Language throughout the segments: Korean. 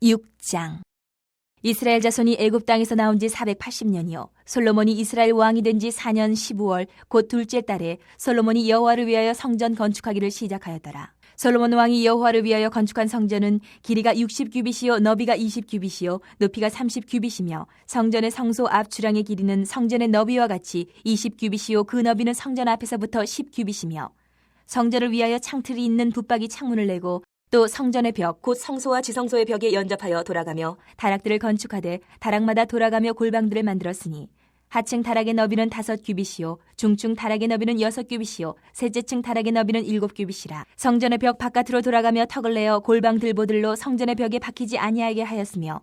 6장. 이스라엘 자손이 애굽 땅에서 나온 지 480년이요 솔로몬이 이스라엘 왕이 된 지 4년 15월 곧 둘째 달에 솔로몬이 여호와를 위하여 성전 건축하기를 시작하였더라. 솔로몬 왕이 여호와를 위하여 건축한 성전은 길이가 60규빗이요 너비가 20규빗이요 높이가 30규빗이며 성전의 성소 앞 주량의 길이는 성전의 너비와 같이 20규빗이요 그 너비는 성전 앞에서부터 10규빗이며 성전을 위하여 창틀이 있는 붙박이 창문을 내고 또 성전의 벽 곧 성소와 지성소의 벽에 연접하여 돌아가며 다락들을 건축하되 다락마다 돌아가며 골방들을 만들었으니 하층 다락의 너비는 5규빗이요 중층 다락의 너비는 6규빗이요 셋째 층 다락의 너비는 7규빗이라. 성전의 벽 바깥으로 돌아가며 턱을 내어 골방 들보들로 성전의 벽에 박히지 아니하게 하였으며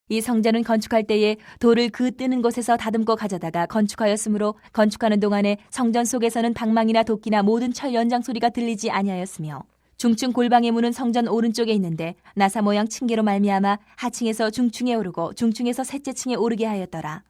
이 성전은 건축할 때에 돌을 그 뜨는 곳에서 다듬고 가져다가 건축하였으므로 건축하는 동안에 성전 속에서는 방망이나 도끼나 모든 철 연장 소리가 들리지 아니하였으며 중층 골방의 문은 성전 오른쪽에 있는데 나사 모양 층계로 말미암아 하층에서 중층에 오르고 중층에서 셋째 층에 오르게 하였더라.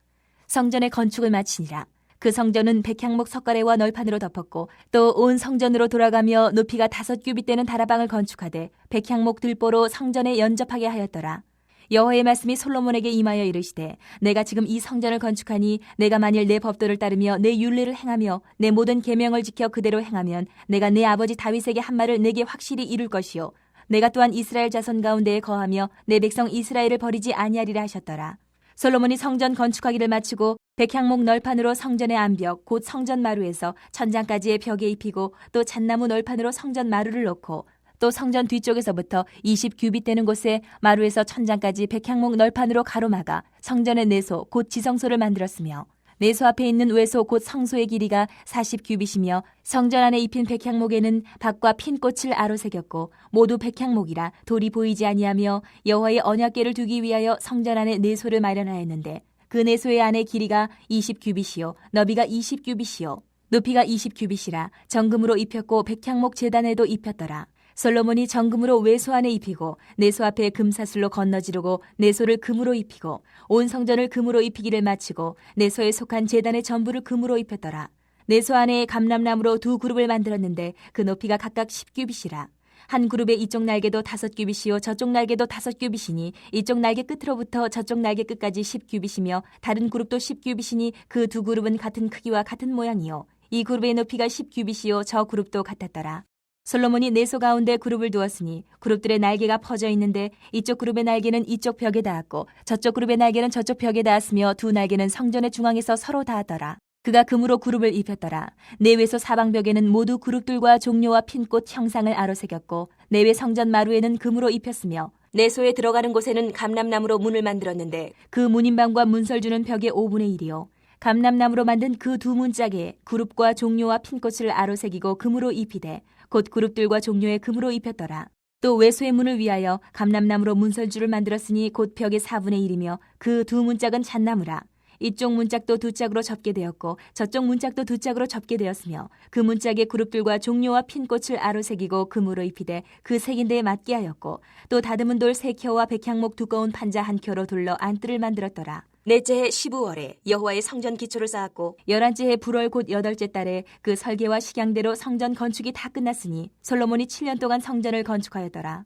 성전의 건축을 마치니라. 그 성전은 백향목 석가래와 널판으로 덮었고 또 온 성전으로 돌아가며 높이가 5규빗 되는 다라방을 건축하되 백향목 들보로 성전에 연접하게 하였더라. 여호와의 말씀이 솔로몬에게 임하여 이르시되 내가 지금 이 성전을 건축하니 내가 만일 내 법도를 따르며 내 율례를 행하며 내 모든 계명을 지켜 그대로 행하면 내가 내 아버지 다윗에게 한 말을 내게 확실히 이룰 것이요 내가 또한 이스라엘 자손 가운데에 거하며 내 백성 이스라엘을 버리지 아니하리라 하셨더라. 솔로몬이 성전 건축하기를 마치고 백향목 널판으로 성전의 안벽 곧 성전 마루에서 천장까지의 벽에 입히고 또 잣나무 널판으로 성전 마루를 놓고 또 성전 뒤쪽에서부터 20규빗 되는 곳에 마루에서 천장까지 백향목 널판으로 가로막아 성전의 내소 곧 지성소를 만들었으며 내소 앞에 있는 외소 곧 성소의 길이가 40규빗이며 성전 안에 입힌 백향목에는 박과 핀 꽃을 아로새겼고 모두 백향목이라 돌이 보이지 아니하며 여호와의 언약궤를 두기 위하여 성전 안에 내소를 마련하였는데 그 내소의 안에 길이가 20규빗이요 너비가 20규빗이요 높이가 20규빗이라 정금으로 입혔고 백향목 제단에도 입혔더라. 솔로몬이 정금으로 외소 안에 입히고 내소 앞에 금사슬로 건너지르고 내소를 금으로 입히고 온 성전을 금으로 입히기를 마치고 내소에 속한 제단의 전부를 금으로 입혔더라. 내소 안에 감람나무로 2그룹을 만들었는데 그 높이가 각각 10규빗이라. 한 그룹의 이쪽 날개도 5규빗이요 저쪽 날개도 5규빗이니 이쪽 날개 끝으로부터 저쪽 날개 끝까지 10규빗이며 다른 그룹도 10규빗이니 그 2그룹은 같은 크기와 같은 모양이요 이 그룹의 높이가 10규빗이요 저 그룹도 같았더라. 솔로몬이 내소 가운데 그룹을 두었으니 그룹들의 날개가 퍼져 있는데 이쪽 그룹의 날개는 이쪽 벽에 닿았고 저쪽 그룹의 날개는 저쪽 벽에 닿았으며 두 날개는 성전의 중앙에서 서로 닿았더라. 그가 금으로 그룹을 입혔더라. 내외소 사방벽에는 모두 그룹들과 종려와 핀꽃 형상을 아로새겼고 내외 성전 마루에는 금으로 입혔으며 내소에 들어가는 곳에는 감람나무로 문을 만들었는데 그 문인방과 문설주는 벽의 5분의 1이요 감람나무로 만든 그 두 문짝에 그룹과 종려와 핀꽃을 아로새기고 금으로 입히되 곧 그룹들과 종려에 금으로 입혔더라. 또 외소의 문을 위하여 감람나무로 문설주를 만들었으니 곧 벽의 4분의 1이며 그 두 문짝은 잣나무라. 이쪽 문짝도 2짝으로 접게 되었고 저쪽 문짝도 2짝으로 접게 되었으며 그 문짝에 그룹들과 종려와 핀꽃을 아로새기고 금으로 입히되 그 색인대에 맞게 하였고 또 다듬은 돌 3켜와 백향목 두꺼운 판자 1켜로 둘러 안뜰을 만들었더라. 넷째 해 15월에 여호와의 성전 기초를 쌓았고 11째 해 불월 곧 8째 달에 그 설계와 식양대로 성전 건축이 다 끝났으니 솔로몬이 7년 동안 성전을 건축하였더라.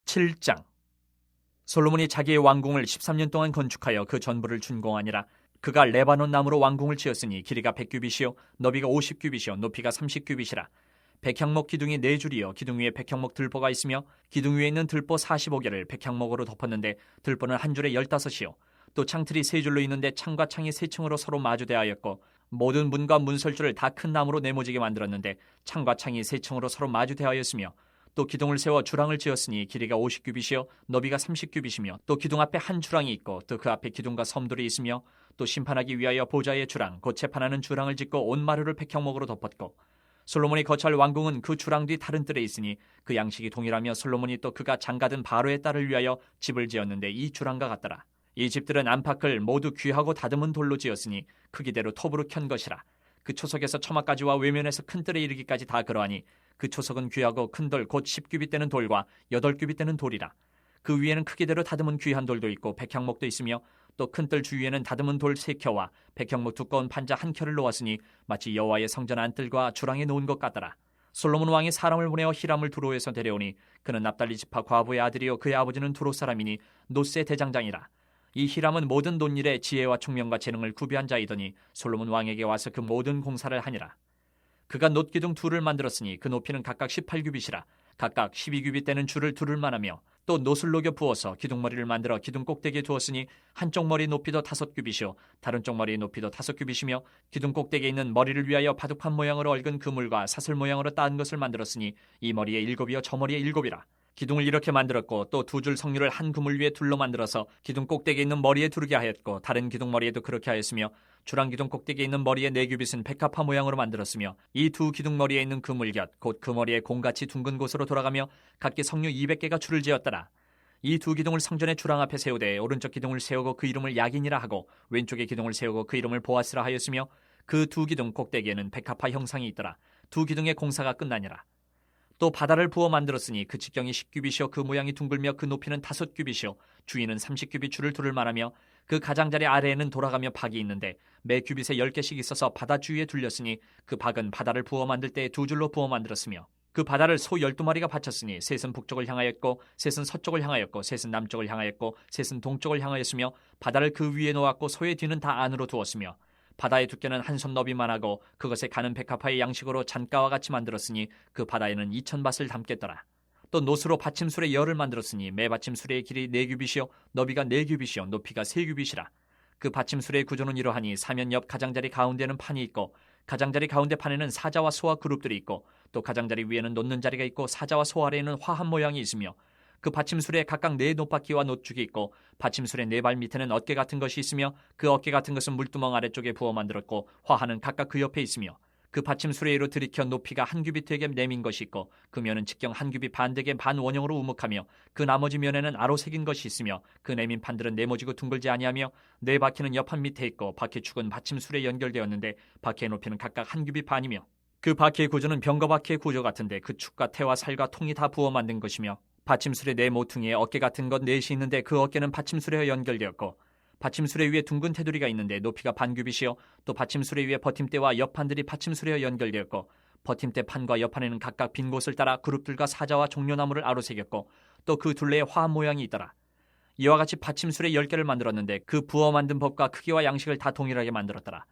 7장. 솔로몬이 자기의 왕궁을 13년 동안 건축하여 그 전부를 준공하니라. 그가 레바논 나무로 왕궁을 지었으니 길이가 100규빗이요 너비가 50규빗이요 높이가 30규빗이라. 백향목 기둥이 4줄이요 기둥 위에 백향목 들보가 있으며 기둥 위에 있는 들보 45개를 백향목으로 덮었는데 들보는 한 줄에 15이요 또 창틀이 3줄로 있는데 창과 창이 3층으로 서로 마주대하였고 모든 문과 문설주를 다 큰 나무로 네모지게 만들었는데 창과 창이 3층으로 서로 마주대하였으며 또 기둥을 세워 주랑을 지었으니 길이가 50규빗이요 너비가 30규빗이며 또 기둥 앞에 한 주랑이 있고 또 그 앞에 기둥과 섬돌이 있으며 또 심판하기 위하여 보좌의 주랑 곧 재판하는 주랑을 짓고 온 마루를 백향목으로 덮었고 솔로몬이 거처할 왕궁은 그 주랑 뒤 다른 뜰에 있으니 그 양식이 동일하며 솔로몬이 또 그가 장가든 바로의 딸을 위하여 집을 지었는데 이 주랑과 같더라. 이 집들은 안팎을 모두 귀하고 다듬은 돌로 지었으니 크기대로 톱으로 켠 것이라. 그 초석에서 처마까지와 외면에서 큰 뜰에 이르기까지 다 그러하니 그 초석은 귀하고 큰 돌 곧 10규빗 되는 돌과 8규빗 되는 돌이라. 그 위에는 크기대로 다듬은 귀한 돌도 있고 백향목도 있으며 또 큰 뜰 주위에는 다듬은 돌 3켜와 백향목 두꺼운 판자 1켜를 놓았으니 마치 여호와의 성전 안뜰과 주랑에 놓은 것 같더라. 솔로몬 왕이 사람을 보내어 히람을 두로에서 데려오니 그는 납달리 지파 과부의 아들이요 그의 아버지는 두로 사람이니 노스의 대장장이라. 이 히람은 모든 논일에 지혜와 총명과 재능을 구비한 자이더니 솔로몬 왕에게 와서 그 모든 공사를 하니라. 그가 놋기둥 둘을 만들었으니 그 높이는 각각 18규빗이라. 각각 12규빗 되는 줄을 두를 만하며 또 놋을 녹여 부어서 기둥머리를 만들어 기둥 꼭대기에 두었으니 한쪽 머리 높이도 5규빗이요 다른 쪽 머리의 높이도 5규빗이며 기둥 꼭대기에 있는 머리를 위하여 바둑판 모양으로 얽은 그물과 사슬 모양으로 따은 것을 만들었으니 이 머리에 7이요 저 머리에 7이라. 기둥을 이렇게 만들었고 또 두 줄 석류를 한 그물 위에 둘러 만들어서 기둥 꼭대기에 있는 머리에 두르게 하였고 다른 기둥 머리에도 그렇게 하였으며 주랑 기둥 꼭대기에 있는 머리에 4규빗은 백합화 모양으로 만들었으며 이 두 기둥 머리에 있는 그물 곁 곧 그 머리에 공같이 둥근 곳으로 돌아가며 각기 석류 200개가 줄을 지었더라. 이 두 기둥을 성전의 주랑 앞에 세우되 오른쪽 기둥을 세우고 그 이름을 야긴이라 하고 왼쪽의 기둥을 세우고 그 이름을 보아스라 하였으며 그 두 기둥 꼭대기에는 백합화 형상이 있더라. 두 기둥의 공사가 끝나니라. 또 바다를 부어 만들었으니 그 직경이 10규빗이요 그 모양이 둥글며 그 높이는 5규빗이요 주위는 30규빗 줄을 두를 만하며 그 가장자리 아래에는 돌아가며 박이 있는데 매 규빗에 10개씩 있어서 바다 주위에 둘렸으니 그 박은 바다를 부어 만들 때 두 줄로 부어 만들었으며 그 바다를 소 12마리가 바쳤으니 셋은 북쪽을 향하였고 셋은 서쪽을 향하였고 셋은 남쪽을 향하였고 셋은 동쪽을 향하였으며 바다를 그 위에 놓았고 소의 뒤는 다 안으로 두었으며 바다의 두께는 한 손 너비만 하고 그것에 가는 백합화의 양식으로 잔가와 같이 만들었으니 그 바다에는 2000밭을 담겠더라. 또 놋으로 받침술의 열을 만들었으니 매 받침술의 길이 4규빗이요 너비가 4규빗이요 높이가 3규빗이라. 그 받침술의 구조는 이러하니 사면 옆 가장자리 가운데는 판이 있고 가장자리 가운데 판에는 사자와 소와 그룹들이 있고 또 가장자리 위에는 놓는 자리가 있고 사자와 소 아래에는 화한 모양이 있으며 그 받침술에 각각 4 놋바퀴와 놋죽이 있고 받침술의 4발 밑에는 어깨 같은 것이 있으며 그 어깨 같은 것은 물두멍 아래쪽에 부어 만들었고 화하는 각각 그 옆에 있으며 그 받침술에 이로 들이켜 높이가 한 규빗 되게 내민 것이 있고 그 면은 직경 한 규빗 반 되게 반 원형으로 우묵하며 그 나머지 면에는 아로 새긴 것이 있으며 그 내민 판들은 네모지고 둥글지 아니하며 4바퀴는 옆판 밑에 있고 바퀴축은 받침술에 연결되었는데 바퀴의 높이는 각각 한 규빗 반이며 그 바퀴의 구조는 병거 바퀴의 구조 같은데 그 축과 태와 살과 통이 다 부어 만든 것이며 받침술의 4 모퉁이에 어깨 같은 것 4이 있는데 그 어깨는 받침술에 연결되었고 받침술에 위에 둥근 테두리가 있는데 높이가 반 규빗이요 또 받침술에 위에 버팀대와 옆판들이 받침술에 연결되었고 버팀대 판과 옆판에는 각각 빈 곳을 따라 그룹들과 사자와 종려나무를 아로새겼고 또 그 둘레에 화한 모양이 있더라. 이와 같이 받침술에 10개를 만들었는데 그 부어 만든 법과 크기와 양식을 다 동일하게 만들었더라.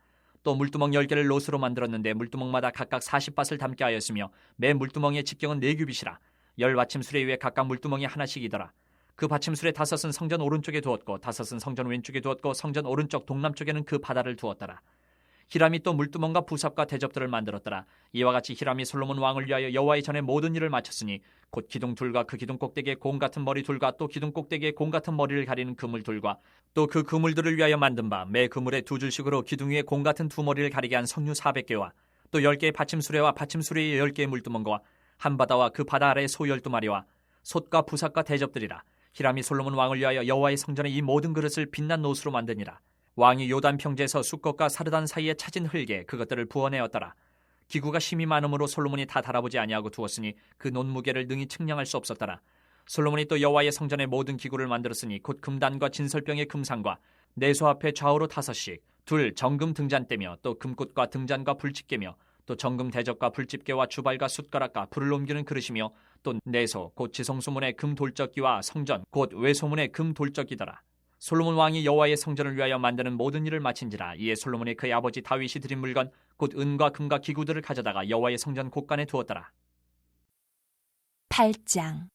또 물두멍 10개를 놋으로 만들었는데 물두멍마다 각각 40밭을 담게 하였으며 매 물두멍의 직경은 4규빗이라. 10받침술에 위에 각각 물두멍이 하나씩이더라. 그 받침술의 5은 성전 오른쪽에 두었고 5은 성전 왼쪽에 두었고 성전 오른쪽 동남쪽에는 그 바다를 두었더라. 히람이 또 물두멍과 부삽과 대접들을 만들었더라. 이와 같이 히람이 솔로몬 왕을 위하여 여호와의 전에 모든 일을 마쳤으니 곧 기둥 둘과 그 기둥 꼭대기에 공 같은 머리 둘과 또 기둥 꼭대기에 공 같은 머리를 가리는 그물 둘과 또 그 그물들을 위하여 만든 바 매 그물에 2줄씩으로 기둥 위에 공 같은 2머리를 가리게 한 석류 400개와 또 10개의 받침수레와 받침수레의 10개의 물두멍과 한 바다와 그 바다 아래의 소 12마리와 솥과 부삽과 대접들이라. 히람이 솔로몬 왕을 위하여 여호와의 성전에 이 모든 그릇을 빛난 놋으로 만드니라. 왕이 요단 평지에서 숫것과 사르단 사이에 찾은 흙에 그것들을 부어내었더라. 기구가 심이 많으므로 솔로몬이 다 달아보지 아니하고 두었으니 그 놋 무게를 능히 측량할 수 없었더라. 솔로몬이 또 여호와의 성전에 모든 기구를 만들었으니 곧 금단과 진설병의 금상과 내소 앞에 좌우로 5씩 둘 정금 등잔대며 또 금꽃과 등잔과 불집게며 또 정금 대접과 불집게와 주발과 숟가락과 불을 옮기는 그릇이며 또 내소 곧 지성소문의 금 돌적기와 성전 곧 외소문의 금 돌적이더라. 솔로몬 왕이 여호와의 성전을 위하여 만드는 모든 일을 마친지라. 이에 솔로몬이 그의 아버지 다윗이 드린 물건 곧 은과 금과 기구들을 가져다가 여호와의 성전 곳간에 두었더라. 8장.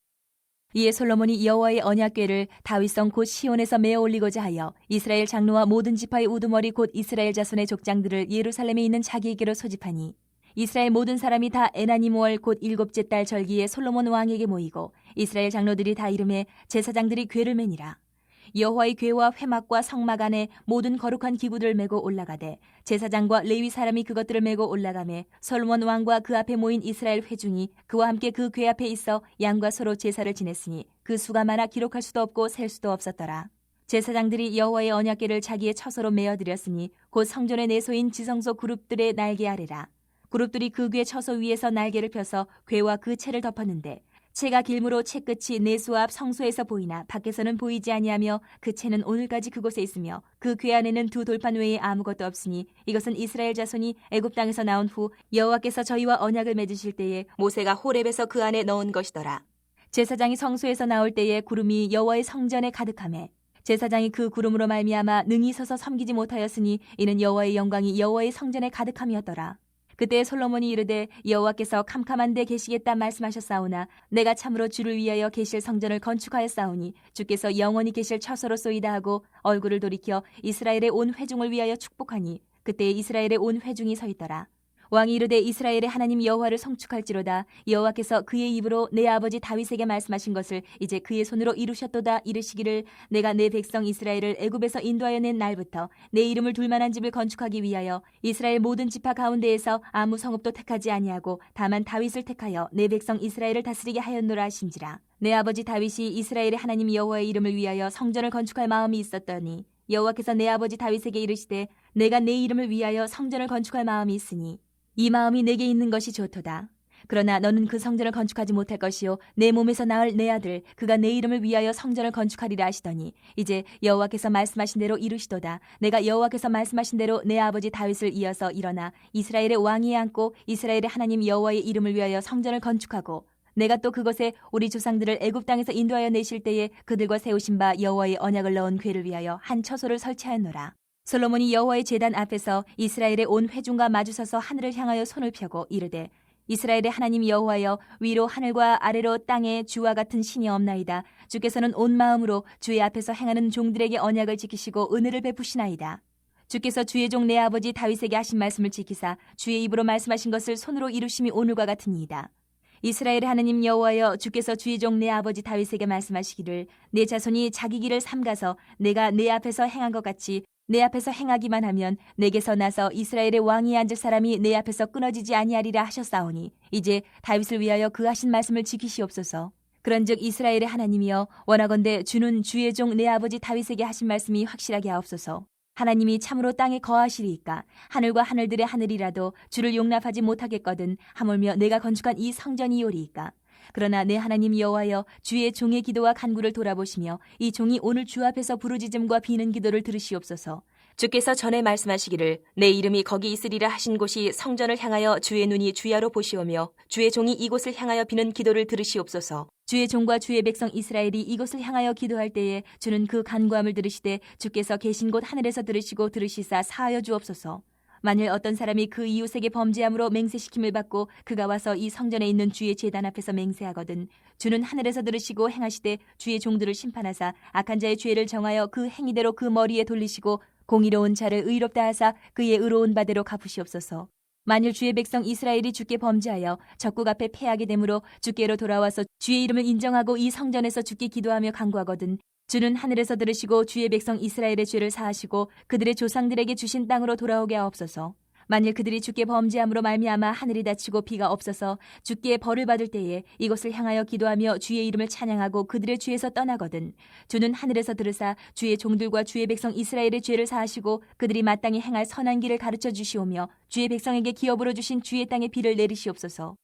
이에 솔로몬이 여호와의 언약궤를 다윗성 곧 시온에서 메어 올리고자 하여 이스라엘 장로와 모든 지파의 우두머리 곧 이스라엘 자손의 족장들을 예루살렘에 있는 자기에게로 소집하니 이스라엘 모든 사람이 다 에나님 월 곧 7째 달 절기에 솔로몬 왕에게 모이고 이스라엘 장로들이 다 이름에 제사장들이 궤를 매니라. 여호와의 궤와 회막과 성막 안에 모든 거룩한 기구들을 메고 올라가되 제사장과 레위 사람이 그것들을 메고 올라가매 솔로몬 왕과 그 앞에 모인 이스라엘 회중이 그와 함께 그 궤 앞에 있어 양과 소로 제사를 지냈으니 그 수가 많아 기록할 수도 없고 셀 수도 없었더라. 제사장들이 여호와의 언약궤를 자기의 처소로 메어드렸으니 곧 성전의 내소인 지성소 그룹들의 날개 아래라. 그룹들이 그 궤 처소 위에서 날개를 펴서 궤와 그 채를 덮었는데 채가 길므로 채 끝이 내수 앞 성소에서 보이나 밖에서는 보이지 아니하며 그 채는 오늘까지 그곳에 있으며 그 궤 안에는 두 돌판 외에 아무것도 없으니 이것은 이스라엘 자손이 애굽 땅에서 나온 후 여호와께서 저희와 언약을 맺으실 때에 모세가 호렙에서 그 안에 넣은 것이더라. 제사장이 성소에서 나올 때에 구름이 여호와의 성전에 가득하매 제사장이 그 구름으로 말미암아 능히 서서 섬기지 못하였으니 이는 여호와의 영광이 여호와의 성전에 가득함이었더라. 그때 솔로몬이 이르되 여호와께서 캄캄한 데 계시겠다 말씀하셨사오나 내가 참으로 주를 위하여 계실 성전을 건축하였사오니 주께서 영원히 계실 처소로소이다 하고 얼굴을 돌이켜 이스라엘의 온 회중을 위하여 축복하니 그때 이스라엘의 온 회중이 서 있더라. 왕이 이르되 이스라엘의 하나님 여호와를 성축할지로다. 여호와께서 그의 입으로 내 아버지 다윗에게 말씀하신 것을 이제 그의 손으로 이루셨도다. 이르시기를 내가 내 백성 이스라엘을 애굽에서 인도하여 낸 날부터 내 이름을 둘 만한 집을 건축하기 위하여 이스라엘 모든 지파 가운데에서 아무 성읍도 택하지 아니하고 다만 다윗을 택하여 내 백성 이스라엘을 다스리게 하였노라 하신지라. 내 아버지 다윗이 이스라엘의 하나님 여호와의 이름을 위하여 성전을 건축할 마음이 있었더니 여호와께서 내 아버지 다윗에게 이르시되 내가 내 이름을 위하여 성전을 건축할 마음이 있으니 이 마음이 내게 있는 것이 좋도다. 그러나 너는 그 성전을 건축하지 못할 것이요 내 몸에서 낳을 내 아들 그가 내 이름을 위하여 성전을 건축하리라 하시더니 이제 여호와께서 말씀하신 대로 이루시도다. 내가 여호와께서 말씀하신 대로 내 아버지 다윗을 이어서 일어나 이스라엘의 왕위에 앉고 이스라엘의 하나님 여호와의 이름을 위하여 성전을 건축하고 내가 또 그것에 우리 조상들을 애굽 땅에서 인도하여 내실 때에 그들과 세우신 바 여호와의 언약을 넣은 궤를 위하여 한 처소를 설치하였노라. 솔로몬이 여호와의 제단 앞에서 이스라엘의 온 회중과 마주서서 하늘을 향하여 손을 펴고 이르되 이스라엘의 하나님 여호와여 위로 하늘과 아래로 땅에 주와 같은 신이 없나이다. 주께서는 온 마음으로 주의 앞에서 행하는 종들에게 언약을 지키시고 은혜를 베푸시나이다. 주께서 주의 종 내 아버지 다윗에게 하신 말씀을 지키사 주의 입으로 말씀하신 것을 손으로 이루심이 오늘과 같으니이다. 이스라엘의 하나님 여호와여 주께서 주의 종 내 아버지 다윗에게 말씀하시기를 내 자손이 자기 길을 삼가서 내가 내 앞에서 행한 것 같이 내 앞에서 행하기만 하면 내게서 나서 이스라엘의 왕위에 앉을 사람이 내 앞에서 끊어지지 아니하리라 하셨사오니 이제 다윗을 위하여 그 하신 말씀을 지키시옵소서. 그런즉 이스라엘의 하나님이여 원하건대 주는 주의 종 내 아버지 다윗에게 하신 말씀이 확실하게 하옵소서. 하나님이 참으로 땅에 거하시리이까 하늘과 하늘들의 하늘이라도 주를 용납하지 못하겠거든 하물며 내가 건축한 이 성전이오리이까. 그러나 내 하나님 여호와여 주의 종의 기도와 간구를 돌아보시며 이 종이 오늘 주 앞에서 부르짖음과 비는 기도를 들으시옵소서. 주께서 전에 말씀하시기를 내 이름이 거기 있으리라 하신 곳이 성전을 향하여 주의 눈이 주야로 보시오며 주의 종이 이곳을 향하여 비는 기도를 들으시옵소서. 주의 종과 주의 백성 이스라엘이 이곳을 향하여 기도할 때에 주는 그 간구함을 들으시되 주께서 계신 곳 하늘에서 들으시고 들으시사 사하여 주옵소서. 만일 어떤 사람이 그 이웃에게 범죄함으로 맹세시킴을 받고 그가 와서 이 성전에 있는 주의 제단 앞에서 맹세하거든 주는 하늘에서 들으시고 행하시되 주의 종들을 심판하사 악한 자의 죄를 정하여 그 행위대로 그 머리에 돌리시고 공의로운 자를 의롭다 하사 그의 의로운 바대로 갚으시옵소서. 만일 주의 백성 이스라엘이 주께 범죄하여 적국 앞에 패하게 되므로 주께로 돌아와서 주의 이름을 인정하고 이 성전에서 주께 기도하며 간구하거든 주는 하늘에서 들으시고 주의 백성 이스라엘의 죄를 사하시고 그들의 조상들에게 주신 땅으로 돌아오게 하옵소서. 만일 그들이 주께 범죄함으로 말미암아 하늘이 닫히고 비가 없어서 주께 벌을 받을 때에 이곳을 향하여 기도하며 주의 이름을 찬양하고 그들의 죄에서 떠나거든 주는 하늘에서 들으사 주의 종들과 주의 백성 이스라엘의 죄를 사하시고 그들이 마땅히 행할 선한 길을 가르쳐 주시오며 주의 백성에게 기업으로 주신 주의 땅에 비를 내리시옵소서.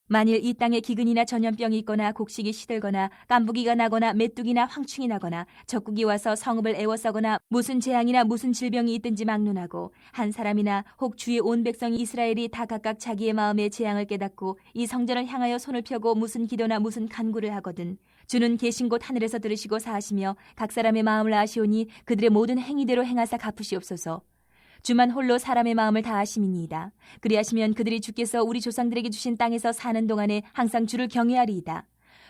만일 이 땅에 기근이나 전염병이 있거나 곡식이 시들거나 깐부기가 나거나 메뚜기나 황충이 나거나 적국이 와서 성읍을 애워싸거나 무슨 재앙이나 무슨 질병이 있든지 막론하고 한 사람이나 혹 주의 온 백성 이스라엘이 다 각각 자기의 마음의 재앙을 깨닫고 이 성전을 향하여 손을 펴고 무슨 기도나 무슨 간구를 하거든 주는 계신 곳 하늘에서 들으시고 사하시며 각 사람의 마음을 아시오니 그들의 모든 행위대로 행하사 갚으시옵소서. 주만 홀로 사람의 마음을 다 아심이니이다. 그리하시면 그들이 주께서 우리 조상들에게 주신 땅에서 사는 동안에 항상 주를 경외하리이다.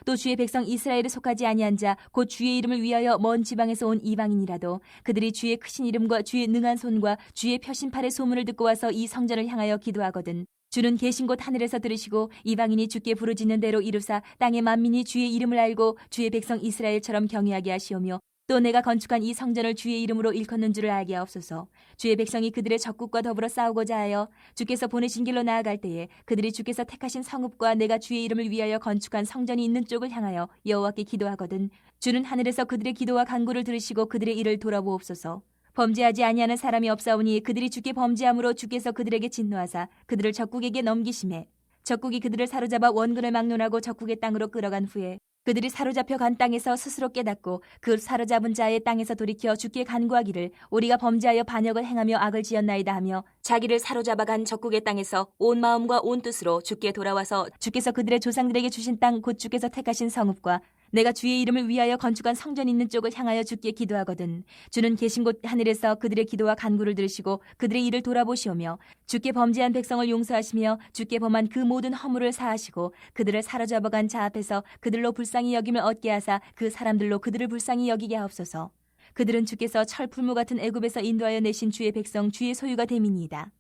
또 주의 백성 이스라엘에 속하지 아니한 자 곧 주의 이름을 위하여 먼 지방에서 온 이방인이라도 그들이 주의 크신 이름과 주의 능한 손과 주의 펴신팔의 소문을 듣고 와서 이 성전을 향하여 기도하거든 주는 계신 곳 하늘에서 들으시고 이방인이 주께 부르짖는 대로 이루사 땅의 만민이 주의 이름을 알고 주의 백성 이스라엘처럼 경외하게 하시오며 또 내가 건축한 이 성전을 주의 이름으로 일컫는 줄을 알게 하옵소서. 주의 백성이 그들의 적국과 더불어 싸우고자 하여 주께서 보내신 길로 나아갈 때에 그들이 주께서 택하신 성읍과 내가 주의 이름을 위하여 건축한 성전이 있는 쪽을 향하여 여호와께 기도하거든 주는 하늘에서 그들의 기도와 간구를 들으시고 그들의 일을 돌아보옵소서. 범죄하지 아니하는 사람이 없사오니 그들이 주께 범죄함으로 주께서 그들에게 진노하사 그들을 적국에게 넘기심에 적국이 그들을 사로잡아 원군을 막론하고 적국의 땅으로 끌어간 후에 그들이 사로잡혀 간 땅에서 스스로 깨닫고 그 사로잡은 자의 땅에서 돌이켜 주께 간구하기를 우리가 범죄하여 반역을 행하며 악을 지었나이다 하며 자기를 사로잡아 간 적국의 땅에서 온 마음과 온 뜻으로 주께 돌아와서 주께서 그들의 조상들에게 주신 땅 곧 주께서 택하신 성읍과 내가 주의 이름을 위하여 건축한 성전 있는 쪽을 향하여 주께 기도하거든 주는 계신 곳 하늘에서 그들의 기도와 간구를 들으시고 그들의 일을 돌아보시오며 주께 범죄한 백성을 용서하시며 주께 범한 그 모든 허물을 사하시고 그들을 사로잡아간 자 앞에서 그들로 불쌍히 여김을 얻게 하사 그 사람들로 그들을 불쌍히 여기게 하옵소서. 그들은 주께서 철풀무 같은 애굽에서 인도하여 내신 주의 백성 주의 소유가 됨이니이다.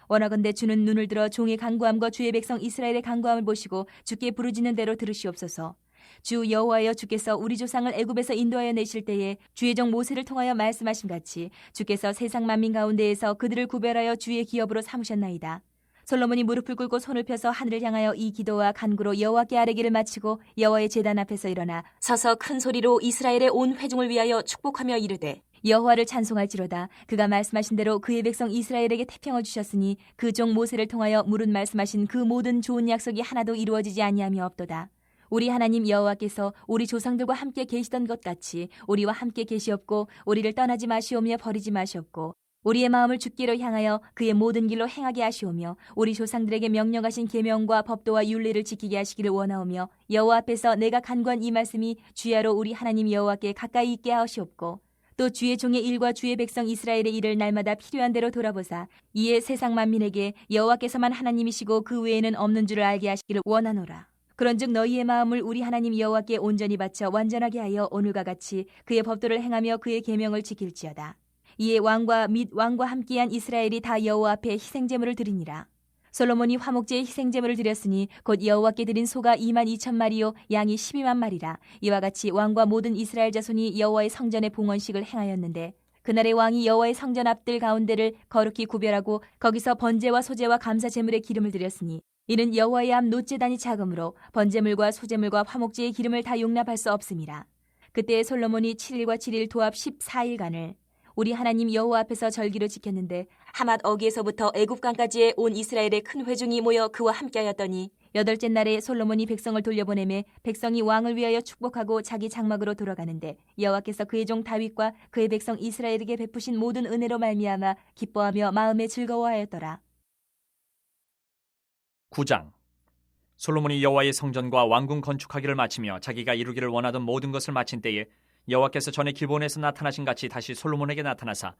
원하건대 주는 눈을 들어 종의 간구함과 주의 백성 이스라엘의 간구함을 보시고 주께 부르짖는 대로 들으시옵소서. 주 여호와여 주께서 우리 조상을 애굽에서 인도하여 내실 때에 주의 종 모세를 통하여 말씀하신 같이 주께서 세상 만민 가운데에서 그들을 구별하여 주의 기업으로 삼으셨나이다. 솔로몬이 무릎을 꿇고 손을 펴서 하늘을 향하여 이 기도와 간구로 여호와께 아뢰기를 마치고 여호와의 제단 앞에서 일어나 서서 큰 소리로 이스라엘의 온 회중을 위하여 축복하며 이르되 여호와를 찬송할지로다. 그가 말씀하신 대로 그의 백성 이스라엘에게 태평을 주셨으니 그 종 모세를 통하여 물은 말씀하신 그 모든 좋은 약속이 하나도 이루어지지 아니하며 없도다. 우리 하나님 여호와께서 우리 조상들과 함께 계시던 것 같이 우리와 함께 계시옵고 우리를 떠나지 마시오며 버리지 마시옵고 우리의 마음을 주께로 향하여 그의 모든 길로 행하게 하시오며 우리 조상들에게 명령하신 계명과 법도와 율례를 지키게 하시기를 원하오며 여호와 앞에서 내가 간구한 이 말씀이 주야로 우리 하나님 여호와께 가까이 있게 하시옵고 또 주의 종의 일과 주의 백성 이스라엘의 일을 날마다 필요한 대로 돌아보사 이에 세상 만민에게 여호와께서만 하나님이시고 그 외에는 없는 줄을 알게 하시기를 원하노라. 그런즉 너희의 마음을 우리 하나님 여호와께 온전히 바쳐 완전하게 하여 오늘과 같이 그의 법도를 행하며 그의 계명을 지킬지어다. 이에 왕과 및 왕과 함께한 이스라엘이 다 여호와 앞에 희생제물을 드리니라. 솔로몬이 화목제의 희생제물을 드렸으니 곧 여호와께 드린 소가 22,000마리요 양이 120,000마리라. 이와 같이 왕과 모든 이스라엘 자손이 여호와의 성전의 봉헌식을 행하였는데 그날의 왕이 여호와의 성전 앞들 가운데를 거룩히 구별하고 거기서 번제와 소제와 감사제물의 기름을 드렸으니 이는 여호와의 앞 놋제단이 작으므로 번제물과 소제물과 화목제의 기름을 다 용납할 수 없음이라. 그때 솔로몬이 7일과 7일 도합 14일간을 우리 하나님 여호와 앞에서 절기로 지켰는데 하맛 어기에서부터 애굽강까지의 온 이스라엘의 큰 회중이 모여 그와 함께하였더니 여덟째 날에 솔로몬이 백성을 돌려보내매 백성이 왕을 위하여 축복하고 자기 장막으로 돌아가는데 여호와께서 그의 종 다윗과 그의 백성 이스라엘에게 베푸신 모든 은혜로 말미암아 기뻐하며 마음에 즐거워하였더라. 9장. 솔로몬이 여호와의 성전과 왕궁 건축하기를 마치며 자기가 이루기를 원하던 모든 것을 마친 때에 여호와께서 전에 기브온에서 나타나신 같이 다시 솔로몬에게 나타나사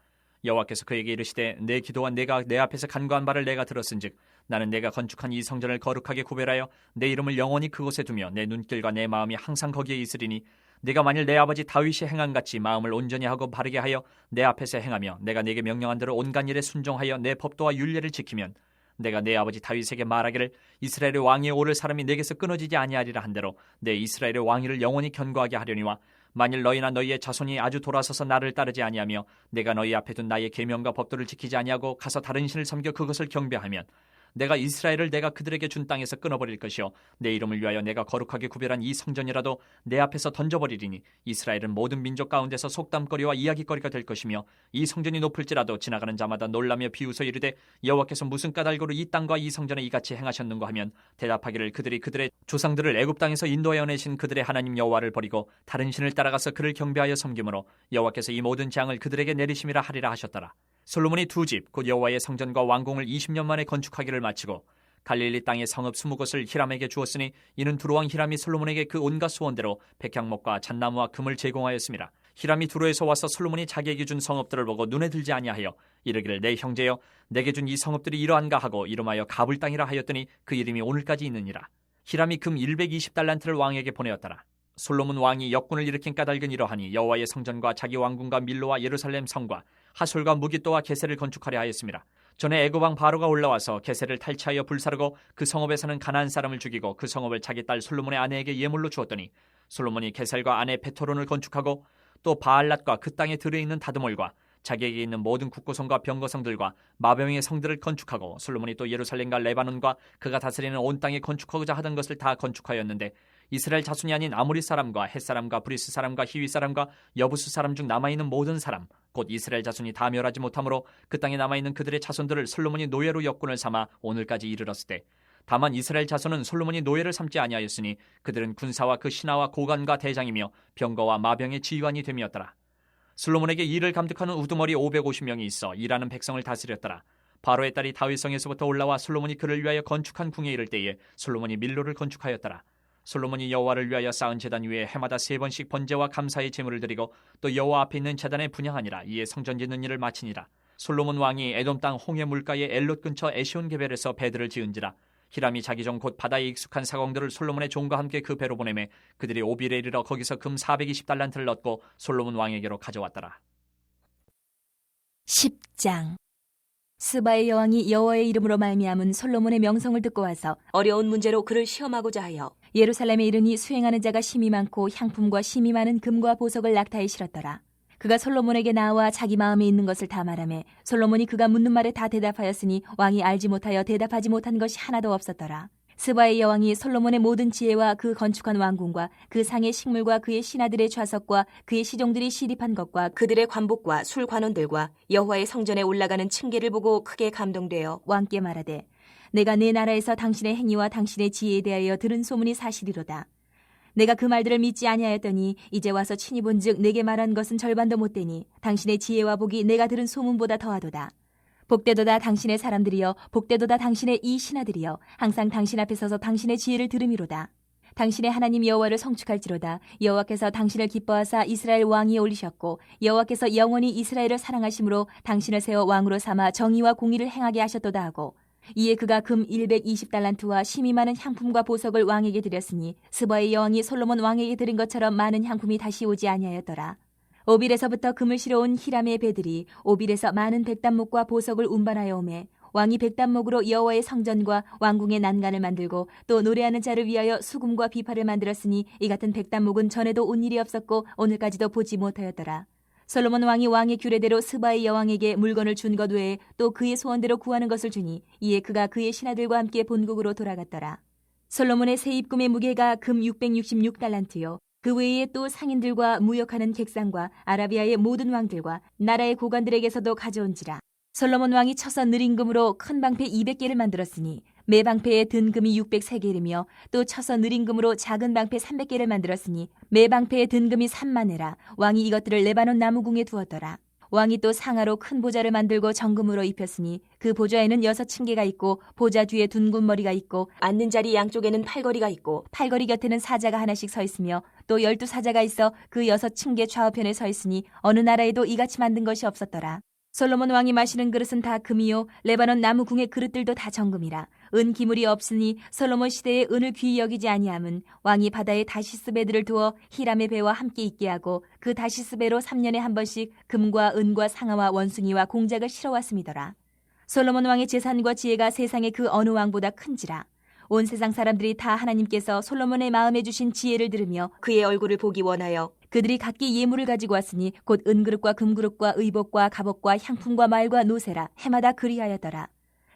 여호와께서 그에게 이르시되 내 기도와 내가 내 앞에서 간구한 바를 내가 들었은즉 나는 내가 건축한 이 성전을 거룩하게 구별하여 내 이름을 영원히 그곳에 두며 내 눈길과 내 마음이 항상 거기에 있으리니 네가 만일 내 아버지 다윗이 행한 같이 마음을 온전히 하고 바르게 하여 내 앞에서 행하며 내가 네게 명령한 대로 온갖 일에 순종하여 내 법도와 율례를 지키면 내가 내 아버지 다윗에게 말하기를 이스라엘의 왕위에 오를 사람이 내게서 끊어지지 아니하리라 한 대로 내 이스라엘의 왕위를 영원히 견고하게 하려니와 만일 너희나 너희의 자손이 아주 돌아서서 나를 따르지 아니하며 내가 너희 앞에 둔 나의 계명과 법도를 지키지 아니하고 가서 다른 신을 섬겨 그것을 경배하면 내가 이스라엘을 내가 그들에게 준 땅에서 끊어버릴 것이요 내 이름을 위하여 내가 거룩하게 구별한 이 성전이라도 내 앞에서 던져버리리니 이스라엘은 모든 민족 가운데서 속담거리와 이야기거리가 될 것이며 이 성전이 높을지라도 지나가는 자마다 놀라며 비웃어 이르되 여호와께서 무슨 까닭으로 이 땅과 이 성전에 이같이 행하셨는가 하면 대답하기를 그들이 그들의 조상들을 애굽 땅에서 인도하여 내신 그들의 하나님 여호와를 버리고 다른 신을 따라가서 그를 경배하여 섬김으로 여호와께서 이 모든 재앙을 그들에게 내리심이라 하리라 하셨더라. 솔로몬이 두 집 곧 여호와의 성전과 왕궁을 20년 만에 건축하기를 마치고 갈릴리 땅의 성읍 20곳을 히람에게 주었으니 이는 두로왕 히람이 솔로몬에게 그 온갖 소원대로 백향목과 잣나무와 금을 제공하였습니다. 히람이 두로에서 와서 솔로몬이 자기에게 준 성읍들을 보고 눈에 들지 아니하여 이르기를 내 형제여 내게 준 이 성읍들이 이러한가 하고 이름하여 가불 땅이라 하였더니 그 이름이 오늘까지 있느니라. 히람이 금 120달란트를 왕에게 보내었더라. 솔로몬 왕이 역군을 일으킨 까닭은 이러하니 여호와의 성전과 자기 왕궁과 밀로와 예루살렘 성과 하솔과 무깃도와 게셀을 건축하려 하였습니다. 전에 애굽 왕 바로가 올라와서 게셀을 탈취하여 불사르고 그 성읍에 사는 가나안 사람을 죽이고 그 성읍을 자기 딸 솔로몬의 아내에게 예물로 주었더니 솔로몬이 게셀과 아내 베토론을 건축하고 또 바알랏과 그 땅에 들어있는 다드몰과 자기에게 있는 모든 국고성과 병거성들과 마병의 성들을 건축하고 솔로몬이 또 예루살렘과 레바논과 그가 다스리는 온 땅에 건축하고자 하던 것을 다 건축하였는데 이스라엘 자손이 아닌 아모리 사람과 헷 사람과 브리스 사람과 히위 사람과 여부스 사람 중 남아있는 모든 사람 곧 이스라엘 자손이 다 멸하지 못하므로 그 땅에 남아있는 그들의 자손들을 솔로몬이 노예로 역군을 삼아 오늘까지 이르렀을 때 다만 이스라엘 자손은 솔로몬이 노예를 삼지 아니하였으니 그들은 군사와 그 신하와 고관과 대장이며 병거와 마병의 지휘관이 됨이었더라. 솔로몬에게 일을 감독하는 우두머리 550명이 있어 일하는 백성을 다스렸더라. 바로의 딸이 다윗성에서부터 올라와 솔로몬이 그를 위하여 건축한 궁에 이를 때에 솔로몬이 밀로를 건축하였더라. 솔로몬이 여호와를 위하여 쌓은 제단 위에 해마다 3번씩 번제와 감사의 제물을 드리고 또 여호와 앞에 있는 제단에 분향하니라. 이에 성전 짓는 일을 마치니라. 솔로몬 왕이 에돔 땅 홍해 물가의 엘롯 근처 에시온 게벨에서 배들을 지은지라. 히람이 자기 종 곧 바다에 익숙한 사공들을 솔로몬의 종과 함께 그 배로 보내매 그들이 오빌에 이르러 거기서 금 420달란트를 얻고 솔로몬 왕에게로 가져왔더라. 10장. 스바의 여왕이 여호와의 이름으로 말미암은 솔로몬의 명성을 듣고 와서 어려운 문제로 그를 시험하고자 하여 예루살렘에 이르니 수행하는 자가 심이 많고 향품과 심이 많은 금과 보석을 낙타에 실었더라. 그가 솔로몬에게 나와 자기 마음에 있는 것을 다 말하매 솔로몬이 그가 묻는 말에 다 대답하였으니 왕이 알지 못하여 대답하지 못한 것이 하나도 없었더라. 스바의 여왕이 솔로몬의 모든 지혜와 그 건축한 왕궁과 그 상의 식물과 그의 신하들의 좌석과 그의 시종들이 시립한 것과 그들의 관복과 술 관원들과 여호와의 성전에 올라가는 층계를 보고 크게 감동되어 왕께 말하되 내가 내 나라에서 당신의 행위와 당신의 지혜에 대하여 들은 소문이 사실이로다. 내가 그 말들을 믿지 아니하였더니 이제 와서 친히 본즉 내게 말한 것은 절반도 못되니 당신의 지혜와 복이 내가 들은 소문보다 더하도다. 복되도다 당신의 사람들이여 복되도다 당신의 이 신하들이여 항상 당신 앞에 서서 당신의 지혜를 들음이로다. 당신의 하나님 여호와를 성축할지로다. 여호와께서 당신을 기뻐하사 이스라엘 왕위에 올리셨고 여호와께서 영원히 이스라엘을 사랑하심으로 당신을 세워 왕으로 삼아 정의와 공의를 행하게 하셨도다 하고 이에 그가 금 120달란트와 심이 많은 향품과 보석을 왕에게 드렸으니 스바의 여왕이 솔로몬 왕에게 드린 것처럼 많은 향품이 다시 오지 아니하였더라. 오빌에서부터 금을 실어온 히람의 배들이 오빌에서 많은 백단목과 보석을 운반하여 오매 왕이 백단목으로 여호와의 성전과 왕궁의 난간을 만들고 또 노래하는 자를 위하여 수금과 비파를 만들었으니 이 같은 백단목은 전에도 온 일이 없었고 오늘까지도 보지 못하였더라. 솔로몬 왕이 왕의 규례대로 스바의 여왕에게 물건을 준 것 외에 또 그의 소원대로 구하는 것을 주니 이에 그가 그의 신하들과 함께 본국으로 돌아갔더라. 솔로몬의 세입금의 무게가 금 666달란트요. 그 외에 또 상인들과 무역하는 객상과 아라비아의 모든 왕들과 나라의 고관들에게서도 가져온지라. 솔로몬 왕이 쳐서 느린 금으로 큰 방패 200개를 만들었으니 매 방패에 든 금이 600세겔이며 또 쳐서 느린 금으로 작은 방패 300개를 만들었으니 매 방패에 든 금이 3만회라. 왕이 이것들을 레바논 나무궁에 두었더라. 왕이 또 상하로 큰 보좌를 만들고 정금으로 입혔으니 그 보좌에는 6층계가 있고 보좌 뒤에 둔군 머리가 있고 앉는 자리 양쪽에는 팔걸이가 있고 팔걸이 곁에는 사자가 하나씩 서 있으며 또 12사자가 있어 그 6층계 좌우편에 서 있으니 어느 나라에도 이같이 만든 것이 없었더라. 솔로몬 왕이 마시는 그릇은 다 금이요 레바논 나무궁의 그릇들도 다 정금이라. 은 기물이 없으니 솔로몬 시대에 은을 귀히 여기지 아니함은 왕이 바다에 다시스 배들을 두어 히람의 배와 함께 있게 하고 그 다시스 배로 3년에 한 번씩 금과 은과 상아와 원숭이와 공작을 실어왔음이더라. 솔로몬 왕의 재산과 지혜가 세상의 그 어느 왕보다 큰지라. 온 세상 사람들이 다 하나님께서 솔로몬의 마음에 주신 지혜를 들으며 그의 얼굴을 보기 원하여 그들이 각기 예물을 가지고 왔으니 곧 은그릇과 금그릇과 의복과 갑옷과 향품과 말과 노새라. 해마다 그리하였더라.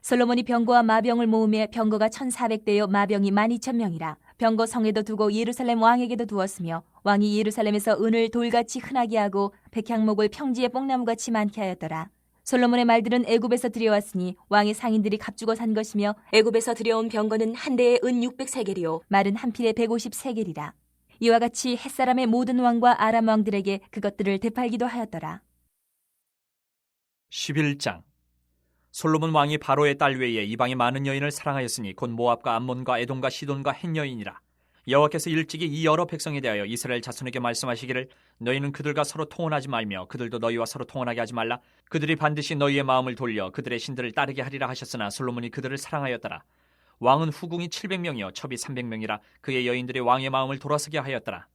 솔로몬이 병거와 마병을 모으며 병거가 1400대요 마병이 12000명이라. 병거 성에도 두고 예루살렘 왕에게도 두었으며 왕이 예루살렘에서 은을 돌같이 흔하게 하고 백향목을 평지에 뽕나무같이 많게 하였더라. 솔로몬의 말들은 애굽에서 들여왔으니 왕의 상인들이 값주고 산 것이며 애굽에서 들여온 병거는 한 대에 은 600세겔이요 말은 한 필에 150세겔이라. 이와 같이 햇사람의 모든 왕과 아람 왕들에게 그것들을 되팔기도 하였더라. 11장. 솔로몬 왕이 바로의 딸 외에 이방의 많은 여인을 사랑하였으니 곧 모압과 암몬과 에돔과 시돈과 헷 여인이라. 여호와께서 일찍이 이 여러 백성에 대하여 이스라엘 자손에게 말씀하시기를 너희는 그들과 서로 통혼하지 말며 그들도 너희와 서로 통혼하게 하지 말라. 그들이 반드시 너희의 마음을 돌려 그들의 신들을 따르게 하리라 하셨으나 솔로몬이 그들을 사랑하였더라. 왕은 후궁이 700명이요 첩이 300명이라 그의 여인들이 왕의 마음을 돌아서게 하였더라.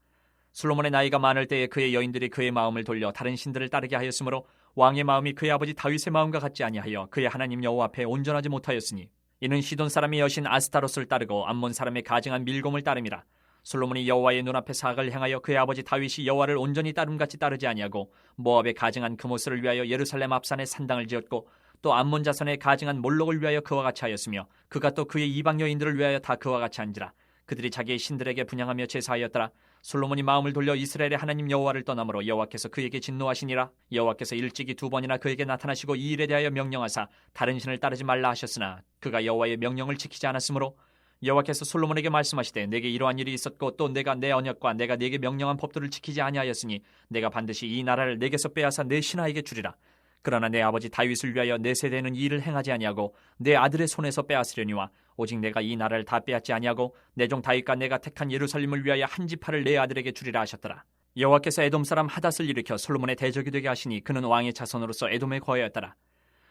솔로몬의 나이가 많을 때에 그의 여인들이 그의 마음을 돌려 다른 신들을 따르게 하였으므로 왕의 마음이 그의 아버지 다윗의 마음과 같지 아니하여 그의 하나님 여호와 앞에 온전하지 못하였으니 이는 시돈 사람의 여신 아스타롯을 따르고 암몬 사람의 가증한 밀곰을 따름이라. 솔로몬이 여호와의 눈앞에 사악을 행하여 그의 아버지 다윗이 여호와를 온전히 따름같이 따르지 아니하고 모압의 가증한 그모스를 위하여 예루살렘 앞산에 산당을 지었고 또 암몬 자손의 가증한 몰록을 위하여 그와 같이 하였으며 그가 또 그의 이방 여인들을 위하여 다 그와 같이 한지라. 그들이 자기의 신들에게 분향하며 제사하였더라. 솔로몬이 마음을 돌려 이스라엘의 하나님 여호와를 떠나므로 여호와께서 그에게 진노하시니라. 여호와께서 일찍이 2번이나 그에게 나타나시고 이 일에 대하여 명령하사 다른 신을 따르지 말라 하셨으나 그가 여호와의 명령을 지키지 않았으므로 여호와께서 솔로몬에게 말씀하시되 내게 이러한 일이 있었고 또 내가 내 언약과 내가 네게 명령한 법도를 지키지 아니하였으니 내가 반드시 이 나라를 내게서 빼앗아 내 신하에게 주리라. 그러나 내 아버지 다윗을 위하여 내 세대는 이 일을 행하지 아니하고 내 아들의 손에서 빼앗으려니와 오직 내가 이 나라를 다 빼앗지 아니하고 내 종 다윗과 내가 택한 예루살렘을 위하여 한 지파를 내 아들에게 주리라 하셨더라. 여호와께서 에돔 사람 하닷을 일으켜 솔로몬의 대적이 되게 하시니 그는 왕의 자손으로서 에돔에 거하였더라.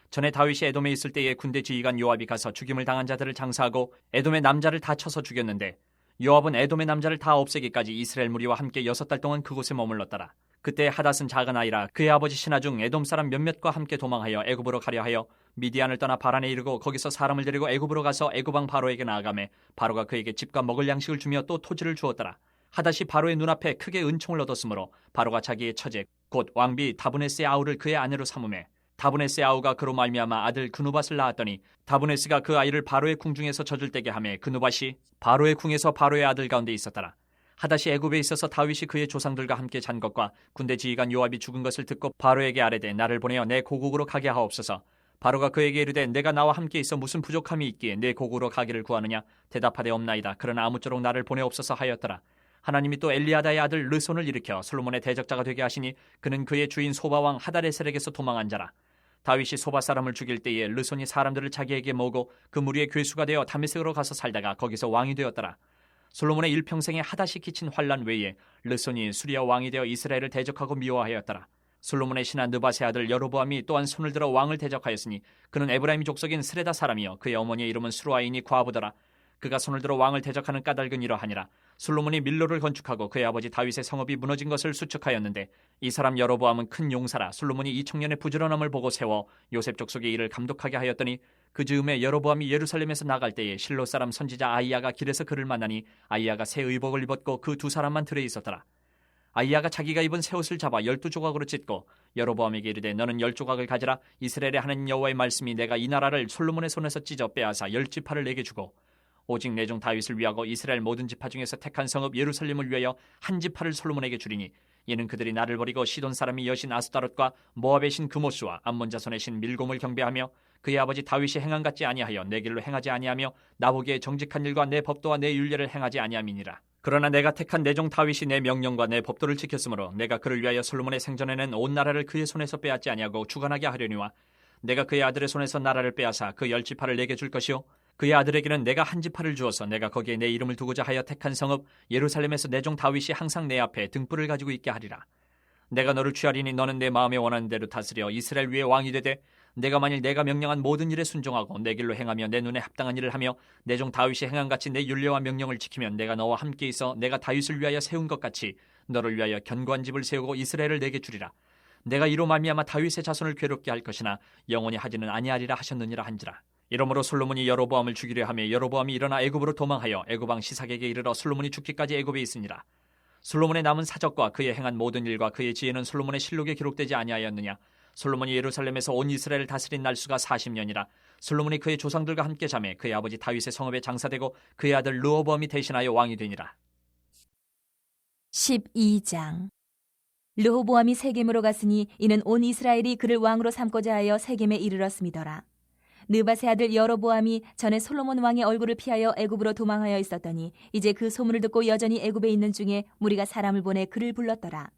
전에 다윗이 에돔에 있을 때에 군대 지휘관 요압이 가서 죽임을 당한 자들을 장사하고 에돔의 남자를 다 쳐서 죽였는데 요압은 에돔의 남자를 다 없애기까지 이스라엘 무리와 함께 6달 동안 그곳에 머물렀더라. 그때 하닷은 작은 아이라 그의 아버지 신하 중 에돔 사람 몇몇과 함께 도망하여 애굽으로 가려 하여 미디안을 떠나 바란에 이르고 거기서 사람을 데리고 애굽으로 가서 애굽 왕 바로에게 나아가매 바로가 그에게 집과 먹을 양식을 주며 또 토지를 주었더라. 하닷이 바로의 눈앞에 크게 은총을 얻었으므로 바로가 자기의 처제 곧 왕비 다브네스의 아우를 그의 아내로 삼으매 다브네스의 아우가 그로 말미암아 아들 그누밧을 낳았더니 다브네스가 그 아이를 바로의 궁중에서 젖을 떼게 하매 그누밧이 바로의 궁에서 바로의 아들 가운데 있었더라. 하닷이 애굽에 있어서 다윗이 그의 조상들과 함께 잔 것과 군대 지휘관 요압이 죽은 것을 듣고 바로에게 아뢰되 나를 보내어 내 고국으로 가게 하옵소서. 바로가 그에게 이르되 내가 나와 함께 있어 무슨 부족함이 있기에 내 고국으로 가기를 구하느냐. 대답하되 없나이다. 그러나 아무쪼록 나를 보내옵소서 하였더라. 하나님이 또 엘리아다의 아들 르손을 일으켜 솔로몬의 대적자가 되게 하시니 그는 그의 주인 소바왕 하다레셀에게서 도망한 자라. 다윗이 소바 사람을 죽일 때에 르손이 사람들을 자기에게 모으고 그 무리의 괴수가 되어 다메섹으로 가서 살다가 거기서 왕이 되었더라. 솔로몬의 일평생에 하닷이 끼친 환란 외에 르손이 수리아 왕이 되어 이스라엘을 대적하고 미워하였더라. 솔로몬의 신하 느밧의 아들 여로보암이 또한 손을 들어 왕을 대적하였으니 그는 에브라임 족속인 스레다 사람이요 그의 어머니의 이름은 수루아이니 과부더라. 그가 손을 들어 왕을 대적하는 까닭은 이러하니라. 솔로몬이 밀로를 건축하고 그의 아버지 다윗의 성읍이 무너진 것을 수축하였는데 이 사람 여로보암은 큰 용사라. 솔로몬이 이 청년의 부지런함을 보고 세워 요셉 족속의 일을 감독하게 하였더니 그 즈음에 여로보암이 예루살렘에서 나갈 때에 실로 사람 선지자 아이야가 길에서 그를 만나니 아이야가 새 의복을 입었고 그 두 사람만 들에 있었더라. 아이야가 자기가 입은 새 옷을 잡아 12조각으로 찢고 여로보암에게 이르되 너는 10조각을 가지라. 이스라엘의 하나님 여호와의 말씀이 내가 이 나라를 솔로몬의 손에서 찢어 빼앗아 10지파를 내게 주고 오직 내 종 다윗을 위하고 이스라엘 모든 지파 중에서 택한 성읍 예루살렘을 위하여 한 지파를 솔로몬에게 주리니 이는 그들이 나를 버리고 시돈 사람이 여신 아스타롯과 모압의 신 그모스와 암몬 자손의 신 밀곰을 경배하며 그의 아버지 다윗이 행한 같지 아니하여 내 길로 행하지 아니하며 나보기에 정직한 일과 내 법도와 내 율례를 행하지 아니함이니라. 그러나 내가 택한 내 종 다윗이 내 명령과 내 법도를 지켰으므로 내가 그를 위하여 솔로몬의 생전에는 온 나라를 그의 손에서 빼앗지 아니하고 주관하게 하려니와 내가 그의 아들의 손에서 나라를 빼앗아 그 10지파를 내게 줄 것이요 그의 아들에게는 내가 한 지파를 주어서 내가 거기에 내 이름을 두고자 하여 택한 성읍 예루살렘에서 내 종 다윗이 항상 내 앞에 등불을 가지고 있게 하리라. 내가 너를 취하리니 너는 내 마음에 원하는 대로 다스려 이스라엘 위에 왕이 되되 내가 만일 내가 명령한 모든 일에 순종하고 내 길로 행하며 내 눈에 합당한 일을 하며 내 종 다윗이 행한 같이 내 율례와 명령을 지키면 내가 너와 함께 있어 내가 다윗을 위하여 세운 것 같이 너를 위하여 견고한 집을 세우고 이스라엘을 내게 주리라. 내가 이로 말미암아 다윗의 자손을 괴롭게 할 것이나 영원히 하지는 아니하리라 하셨느니라 한지라. 이러므로 솔로몬이 여로보암을 죽이려 하며 여로보암이 일어나 애굽으로 도망하여 애굽 왕 시삭에게 이르러 솔로몬이 죽기까지 애굽에 있으니라. 솔로몬의 남은 사적과 그의 행한 모든 일과 그의 지혜는 솔로몬의 실록에 기록되지 아니하였느냐. 솔로몬이 예루살렘에서 온 이스라엘을 다스린 날수가 40년이라. 솔로몬이 그의 조상들과 함께 자매 그의 아버지 다윗의 성읍에 장사되고 그의 아들 르호보암이 대신하여 왕이 되니라. 12장. 르호보암이 세겜으로 갔으니 이는 온 이스라엘이 그를 왕으로 삼고자 하여 세겜에 이르렀음이더라. 느밧의 아들 여로보암이 전에 솔로몬 왕의 얼굴을 피하여 애굽으로 도망하여 있었더니 이제 그 소문을 듣고 여전히 애굽에 있는 중에 무리가 사람을 보내 그를 불렀더라.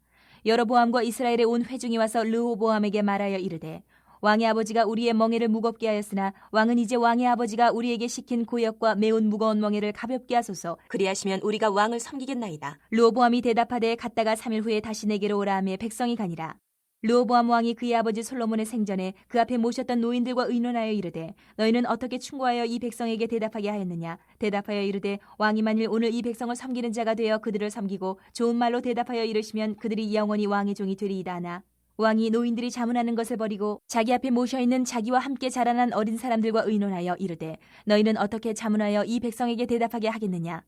여로보암과 이스라엘의 온 회중이 와서 르호보암에게 말하여 이르되 왕의 아버지가 우리의 멍에를 무겁게 하였으나 왕은 이제 왕의 아버지가 우리에게 시킨 고역과 매운 무거운 멍에를 가볍게 하소서. 그리하시면 우리가 왕을 섬기겠나이다. 르호보암이 대답하되 갔다가 3일 후에 다시 내게로 오라 하며 백성이 가니라. 르호보암 왕이 그의 아버지 솔로몬의 생전에 그 앞에 모셨던 노인들과 의논하여 이르되 너희는 어떻게 충고하여 이 백성에게 대답하게 하였느냐. 대답하여 이르되 왕이 만일 오늘 이 백성을 섬기는 자가 되어 그들을 섬기고 좋은 말로 대답하여 이르시면 그들이 영원히 왕의 종이 되리이다 하나 왕이 노인들이 자문하는 것을 버리고 자기 앞에 모셔있는 자기와 함께 자라난 어린 사람들과 의논하여 이르되 너희는 어떻게 자문하여 이 백성에게 대답하게 하겠느냐.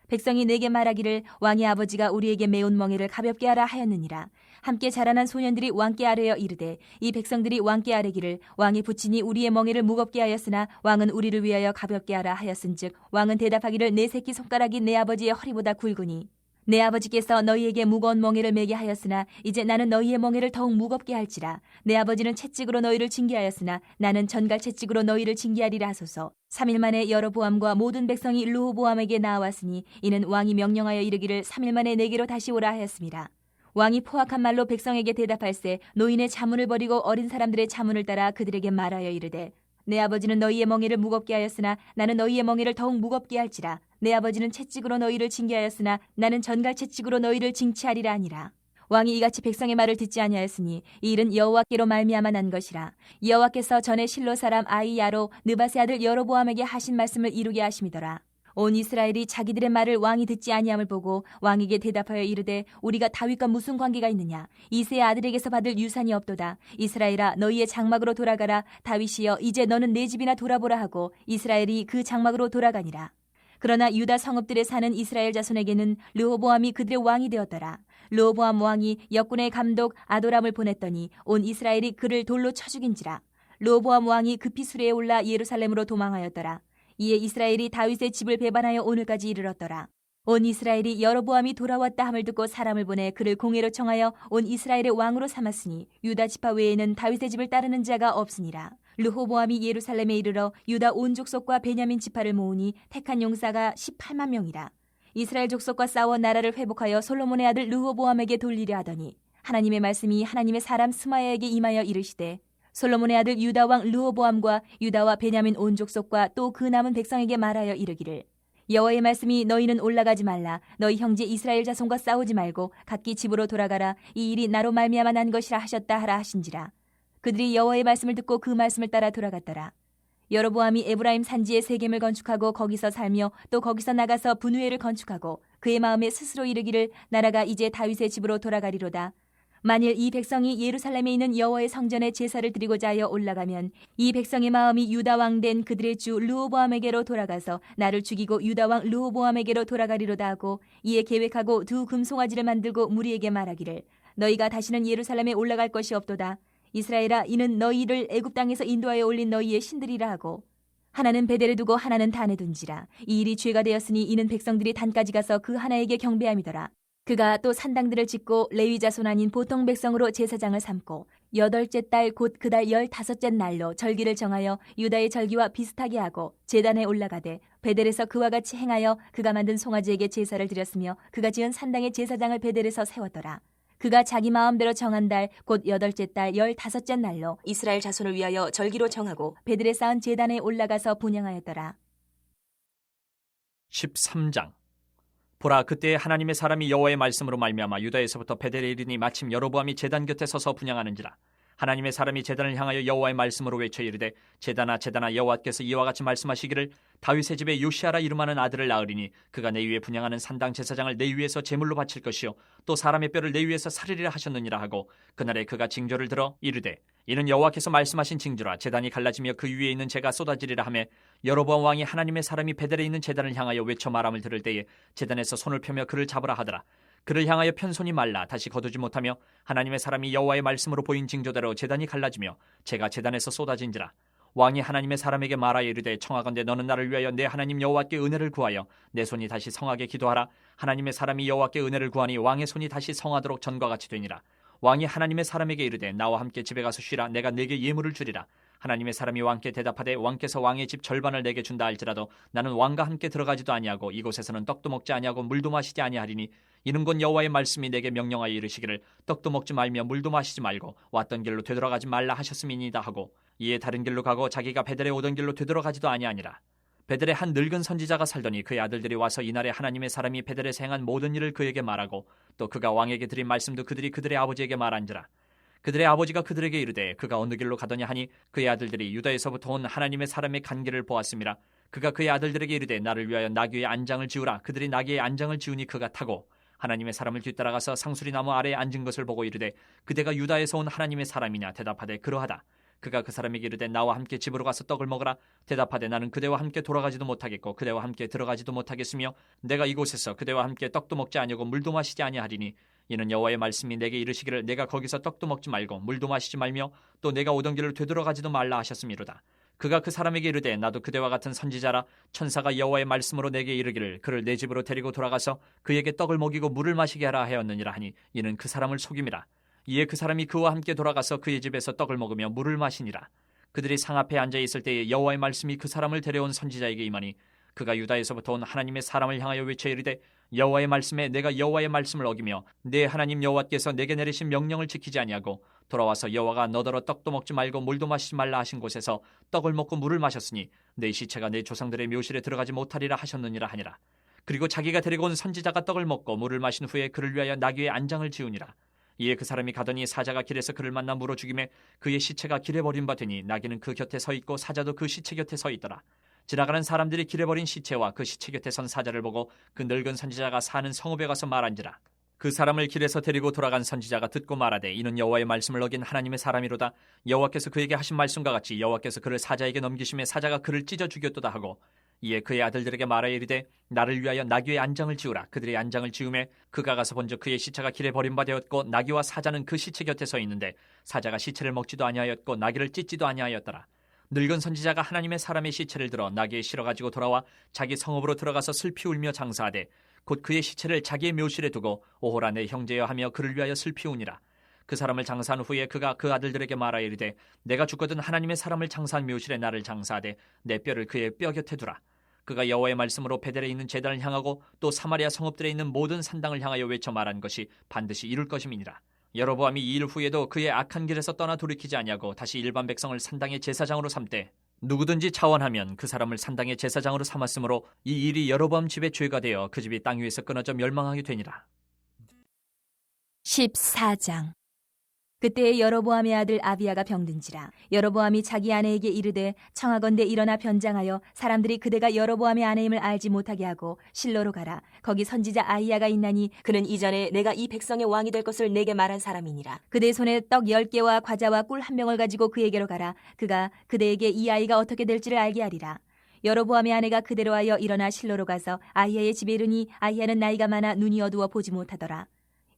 백성이 내게 말하기를 왕의 아버지가 우리에게 매운 멍에를 가볍게 하라 하였느니라. 함께 자라난 소년들이 왕께 아뢰어 이르되 이 백성들이 왕께 아뢰기를 왕의 부친이 우리의 멍에를 무겁게 하였으나 왕은 우리를 위하여 가볍게 하라 하였은즉 왕은 대답하기를 내 새끼 손가락이 내 아버지의 허리보다 굵으니 내 아버지께서 너희에게 무거운 멍에를 매게 하였으나 이제 나는 너희의 멍에를 더욱 무겁게 할지라. 내 아버지는 채찍으로 너희를 징계하였으나 나는 전갈 채찍으로 너희를 징계하리라 하소서. 3일 만에 여로보암과 모든 백성이 르호보암에게 나왔으니 이는 왕이 명령하여 이르기를 3일 만에 내게로 다시 오라 하였습니다. 왕이 포악한 말로 백성에게 대답할세 노인의 자문을 버리고 어린 사람들의 자문을 따라 그들에게 말하여 이르되 내 아버지는 너희의 멍에를 무겁게 하였으나 나는 너희의 멍에를 더욱 무겁게 할지라. 내 아버지는 채찍으로 너희를 징계하였으나 나는 전갈 채찍으로 너희를 징치하리라 하니라. 왕이 이같이 백성의 말을 듣지 아니하였으니 이 일은 여호와께로 말미암아 난 것이라. 여호와께서 전에 실로 사람 아이야로 느밧의 아들 여로보암에게 하신 말씀을 이루게 하심이더라. 온 이스라엘이 자기들의 말을 왕이 듣지 아니함을 보고 왕에게 대답하여 이르되 우리가 다윗과 무슨 관계가 있느냐. 이새의 아들에게서 받을 유산이 없도다. 이스라엘아 너희의 장막으로 돌아가라. 다윗이여 이제 너는 내 집이나 돌아보라 하고 이스라엘이 그 장막으로 돌아가니라. 그러나 유다 성읍들에 사는 이스라엘 자손에게는 르호보암이 그들의 왕이 되었더라. 르호보암 왕이 역군의 감독 아도람을 보냈더니 온 이스라엘이 그를 돌로 쳐 죽인지라. 르호보암 왕이 급히 수레에 올라 예루살렘으로 도망하였더라. 이에 이스라엘이 다윗의 집을 배반하여 오늘까지 이르렀더라. 온 이스라엘이 여로보암이 돌아왔다 함을 듣고 사람을 보내 그를 공회로 청하여 온 이스라엘의 왕으로 삼았으니 유다 지파 외에는 다윗의 집을 따르는 자가 없으니라. 르호보암이 예루살렘에 이르러 유다 온 족속과 베냐민 지파를 모으니 택한 용사가 18만 명이라. 이스라엘 족속과 싸워 나라를 회복하여 솔로몬의 아들 르호보암에게 돌리려 하더니 하나님의 말씀이 하나님의 사람 스마야에게 임하여 이르시되 솔로몬의 아들 유다 왕 르호보암과 유다와 베냐민 온 족속과 또 그 남은 백성에게 말하여 이르기를 여호와의 말씀이 너희는 올라가지 말라. 너희 형제 이스라엘 자손과 싸우지 말고 각기 집으로 돌아가라. 이 일이 나로 말미암아 난 것이라 하셨다 하라 하신지라. 그들이 여호와의 말씀을 듣고 그 말씀을 따라 돌아갔더라. 여로보암이 에브라임 산지에 세겜을 건축하고 거기서 살며 또 거기서 나가서 분우엘을 건축하고 그의 마음에 스스로 이르기를 나라가 이제 다윗의 집으로 돌아가리로다. 만일 이 백성이 예루살렘에 있는 여호와의 성전에 제사를 드리고자 하여 올라가면 이 백성의 마음이 유다 왕 된 그들의 주 르호보암에게로 돌아가서 나를 죽이고 유다 왕 르호보암에게로 돌아가리로다 하고 이에 계획하고 두 금송아지를 만들고 무리에게 말하기를 너희가 다시는 예루살렘에 올라갈 것이 없도다. 이스라엘아 이는 너희를 애굽 땅에서 인도하여 올린 너희의 신들이라 하고 하나는 베델에 두고 하나는 단에 둔지라. 이 일이 죄가 되었으니 이는 백성들이 단까지 가서 그 하나에게 경배함이더라. 그가 또 산당들을 짓고 레위 자손 아닌 보통 백성으로 제사장을 삼고 8째 달 곧 그 달 15째 날로 절기를 정하여 유다의 절기와 비슷하게 하고 제단에 올라가되 베델에서 그와 같이 행하여 그가 만든 송아지에게 제사를 드렸으며 그가 지은 산당의 제사장을 베델에서 세웠더라. 그가 자기 마음대로 정한 달 곧 8째 달 15째 날로 이스라엘 자손을 위하여 절기로 정하고 베델에 쌓은 제단에 올라가서 분향하였더라. 13장. 보라 그때 하나님의 사람이 여호와의 말씀으로 말미암아 유다에서부터 베델에 이르니 마침 여로보암이 제단 곁에 서서 분향하는지라. 하나님의 사람이 제단을 향하여 여호와의 말씀으로 외쳐 이르되 제단아 제단아 여호와께서 이와 같이 말씀하시기를 다윗의 집에 요시아라 이름하는 아들을 낳으리니 그가 내 위에 분향하는 산당 제사장을 내 위에서 제물로 바칠 것이요 또 사람의 뼈를 내 위에서 살리리라 하셨느니라 하고 그날에 그가 징조를 들어 이르되 이는 여호와께서 말씀하신 징조라. 제단이 갈라지며 그 위에 있는 재가 쏟아지리라 하며 여로보암 왕이 하나님의 사람이 베델에 있는 제단을 향하여 외쳐 말함을 들을 때에 제단에서 손을 펴며 그를 잡으라 하더라. 그를 향하여 편손이 말라 다시 거두지 못하며 하나님의 사람이 여호와의 말씀으로 보인 징조대로 제단이 갈라지며 재가 제단에서 쏟아진지라. 왕이 하나님의 사람에게 말하여 이르되 청하건대 너는 나를 위하여 내 하나님 여호와께 은혜를 구하여 내 손이 다시 성하게 기도하라. 하나님의 사람이 여호와께 은혜를 구하니 왕의 손이 다시 성하도록 전과 같이 되니라. 왕이 하나님의 사람에게 이르되 나와 함께 집에 가서 쉬라. 내가 네게 예물을 주리라. 하나님의 사람이 왕께 대답하되 왕께서 왕의 집 절반을 내게 준다 할지라도 나는 왕과 함께 들어가지도 아니하고 이곳에서는 떡도 먹지 아니하고 물도 마시지 아니하리니 이는 곧 여호와의 말씀이 내게 명령하여 이르시기를 떡도 먹지 말며 물도 마시지 말고 왔던 길로 되돌아가지 말라 하셨음이니이다 하고 이에 다른 길로 가고 자기가 베델에 오던 길로 되돌아가지도 아니하니라. 베델에 한 늙은 선지자가 살더니 그의 아들들이 와서 이날에 하나님의 사람이 베델에서 행한 모든 일을 그에게 말하고 또 그가 왕에게 드린 말씀도 그들이 그들의 아버지에게 말한지라. 그들의 아버지가 그들에게 이르되 그가 어느 길로 가더냐 하니 그의 아들들이 유다에서부터 온 하나님의 사람의 간 길을 보았음이라. 그가 그의 아들들에게 이르되 나를 위하여 나귀의 안장을 지으라. 그들이 나귀의 안장을 지으니 그가 타고 하나님의 사람을 뒤따라가서 상수리 나무 아래에 앉은 것을 보고 이르되 그대가 유다에서 온 하나님의 사람이냐 대답하되 그러하다. 그가 그 사람에게 이르되 나와 함께 집으로 가서 떡을 먹으라. 대답하되 나는 그대와 함께 돌아가지도 못하겠고 그대와 함께 들어가지도 못하겠으며 내가 이곳에서 그대와 함께 떡도 먹지 아니하고 물도 마시지 아니하리니 이는 여호와의 말씀이 내게 이르시기를 내가 거기서 떡도 먹지 말고 물도 마시지 말며 또 내가 오던 길을 되돌아가지도 말라 하셨음이로다. 그가 그 사람에게 이르되 나도 그대와 같은 선지자라 천사가 여호와의 말씀으로 내게 이르기를 그를 내 집으로 데리고 돌아가서 그에게 떡을 먹이고 물을 마시게 하라 하였느니라 하니 이는 그 사람을 속임이라. 이에 그 사람이 그와 함께 돌아가서 그의 집에서 떡을 먹으며 물을 마시니라. 그들이 상 앞에 앉아 있을 때에 여호와의 말씀이 그 사람을 데려온 선지자에게 임하니 그가 유다에서부터 온 하나님의 사람을 향하여 외쳐 이르되 여호와의 말씀에 내가 여호와의 말씀을 어기며 내 하나님 여호와께서 내게 내리신 명령을 지키지 아니하고 돌아와서 여호와가 너더러 떡도 먹지 말고 물도 마시지 말라 하신 곳에서 떡을 먹고 물을 마셨으니 내 시체가 내 조상들의 묘실에 들어가지 못하리라 하셨느니라 하니라. 그리고 자기가 데리고 온 선지자가 떡을 먹고 물을 마신 후에 그를 위하여 나귀의 안장을 지우니라. 이에 그 사람이 가더니 사자가 길에서 그를 만나 물어 죽이매 그의 시체가 길에 버림바 되니 나귀는 그 곁에 서 있고 사자도 그 시체 곁에 서 있더라. 지나가는 사람들이 길에 버린 시체와 그 시체 곁에 선 사자를 보고 그 늙은 선지자가 사는 성읍에 가서 말한지라. 그 사람을 길에서 데리고 돌아간 선지자가 듣고 말하되 이는 여호와의 말씀을 어긴 하나님의 사람이로다. 여호와께서 그에게 하신 말씀과 같이 여호와께서 그를 사자에게 넘기심에 사자가 그를 찢어 죽였도다 하고 이에 그의 아들들에게 말하여 이르되 나를 위하여 나귀의 안장을 지우라. 그들의 안장을 지우매 그가 가서 본즉 그의 시체가 길에 버림바 되었고 나귀와 사자는 그 시체 곁에 서 있는데 사자가 시체를 먹지도 아니하였고 나귀를 찢지도 아니하였더라. 늙은 선지자가 하나님의 사람의 시체를 들어 나귀에 실어 가지고 돌아와 자기 성읍으로 들어가서 슬피 울며 장사하되 곧 그의 시체를 자기의 묘실에 두고 오호라 내 형제여 하며 그를 위하여 슬피 우니라. 그 사람을 장사한 후에 그가 그 아들들에게 말하여 이르되 내가 죽거든 하나님의 사람을 장사한 묘실에 나를 장사하되 내 뼈를 그의 뼈 곁에 두라. 그가 여호와의 말씀으로 베델에 있는 제단을 향하고 또 사마리아 성읍들에 있는 모든 산당을 향하여 외쳐 말한 것이 반드시 이룰 것임이니라. 여로보암이 이 일 후에도 그의 악한 길에서 떠나 돌이키지 아니하고 다시 일반 백성을 산당의 제사장으로 삼되 누구든지 차원하면 그 사람을 산당의 제사장으로 삼았으므로 이 일이 여로보암 집의 죄가 되어 그 집이 땅 위에서 끊어져 멸망하게 되니라. 14장. 그때에 여로보암의 아들 아비야가 병든지라. 여로보암이 자기 아내에게 이르되 청하건대 일어나 변장하여 사람들이 그대가 여로보암의 아내임을 알지 못하게 하고 실로로 가라. 거기 선지자 아히야가 있나니 그는 이전에 내가 이 백성의 왕이 될 것을 내게 말한 사람이니라. 그대 손에 떡 10개와 과자와 꿀 1병을 가지고 그에게로 가라. 그가 그대에게 이 아이가 어떻게 될지를 알게 하리라. 여로보암의 아내가 그대로 하여 일어나 실로로 가서 아히야의 집에 이르니 아히야는 나이가 많아 눈이 어두워 보지 못하더라.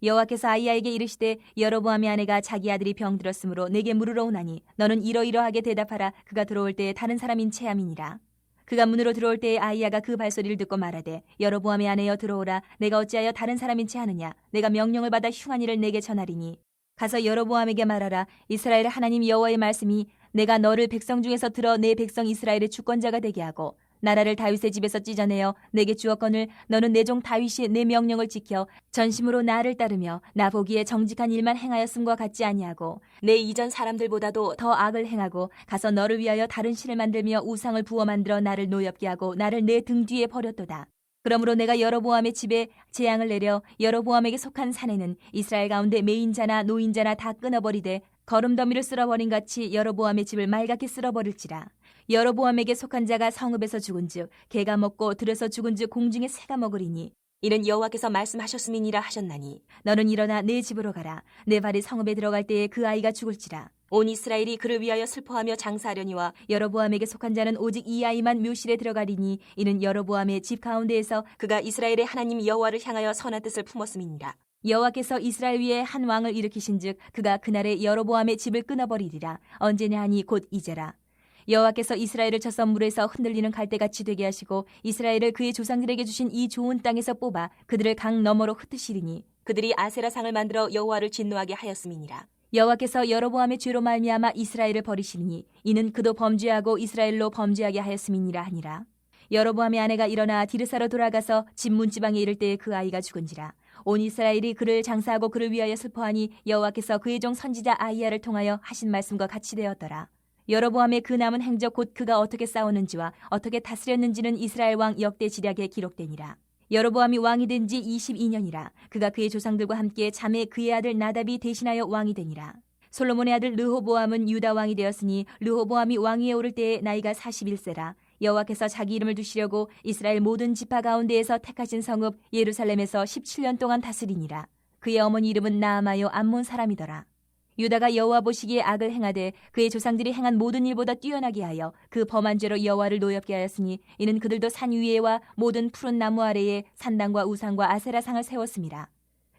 여호와께서 아히야에게 이르시되 여로보암의 아내가 자기 아들이 병들었으므로 내게 물으러 오나니 너는 이러이러하게 대답하라. 그가 들어올 때에 다른 사람인 체함이니라. 그가 문으로 들어올 때에 아히야가 그 발소리를 듣고 말하되 여로보암의 아내여 들어오라. 내가 어찌하여 다른 사람인 체하느냐. 내가 명령을 받아 흉한 일을 내게 전하리니 가서 여로보암에게 말하라. 이스라엘의 하나님 여호와의 말씀이 내가 너를 백성 중에서 들어 내 백성 이스라엘의 주권자가 되게 하고 나라를 다윗의 집에서 찢어내어 내게 주었거늘 너는 내 종 다윗이 내 명령을 지켜 전심으로 나를 따르며 나 보기에 정직한 일만 행하였음과 같지 아니하고 내 이전 사람들보다도 더 악을 행하고 가서 너를 위하여 다른 신을 만들며 우상을 부어 만들어 나를 노엽게 하고 나를 내 등 뒤에 버렸도다. 그러므로 내가 여로보암의 집에 재앙을 내려 여로보암에게 속한 산에는 이스라엘 가운데 매인자나 노인자나 다 끊어버리되 거름더미를 쓸어버린 같이 여로보암의 집을 말갛게 쓸어버릴지라. 여로보암에게 속한 자가 성읍에서 죽은즉 개가 먹고 들에서 죽은즉 공중에 새가 먹으리니 이는 여호와께서 말씀하셨음이니라 하셨나니 너는 일어나 내 집으로 가라. 내 발이 성읍에 들어갈 때에 그 아이가 죽을지라. 온 이스라엘이 그를 위하여 슬퍼하며 장사하려니와 여로보암에게 속한 자는 오직 이 아이만 묘실에 들어가리니 이는 여로보암의 집 가운데에서 그가 이스라엘의 하나님 여호와를 향하여 선한 뜻을 품었음이니라. 여호와께서 이스라엘 위에 한 왕을 일으키신즉 그가 그날에 여로보암의 집을 끊어버리리라. 언제냐 하니 곧 이제라. 여호와께서 이스라엘을 쳐서 물에서 흔들리는 갈대같이 되게 하시고 이스라엘을 그의 조상들에게 주신 이 좋은 땅에서 뽑아 그들을 강 너머로 흩으시리니 그들이 아세라상을 만들어 여호와를 진노하게 하였음이니라. 여호와께서 여로보암의 죄로 말미암아 이스라엘을 버리시니 이는 그도 범죄하고 이스라엘로 범죄하게 하였음이니라 하니라. 여로보암의 아내가 일어나 디르사로 돌아가서 집 문지방에 이를 때에 그 아이가 죽은지라. 온 이스라엘이 그를 장사하고 그를 위하여 슬퍼하니 여호와께서 그의 종 선지자 아히야를 통하여 하신 말씀과 같이 되었더라. 여로보암의 그 남은 행적 곧 그가 어떻게 싸웠는지와 어떻게 다스렸는지는 이스라엘 왕 역대 지략에 기록되니라. 여로보암이 왕이 된 지 22년이라. 그가 그의 조상들과 함께 자매 그의 아들 나답이 대신하여 왕이 되니라. 솔로몬의 아들 르호보암은 유다 왕이 되었으니 르호보암이 왕위에 오를 때에 나이가 41세라. 여호와께서 자기 이름을 두시려고 이스라엘 모든 지파 가운데에서 택하신 성읍 예루살렘에서 17년 동안 다스리니라. 그의 어머니 이름은 나아마요 암몬 사람이더라. 유다가 여호와 보시기에 악을 행하되 그의 조상들이 행한 모든 일보다 뛰어나게 하여 그 범한 죄로 여호와를 노엽게 하였으니 이는 그들도 산 위에와 모든 푸른 나무 아래에 산당과 우상과 아세라상을 세웠습니다.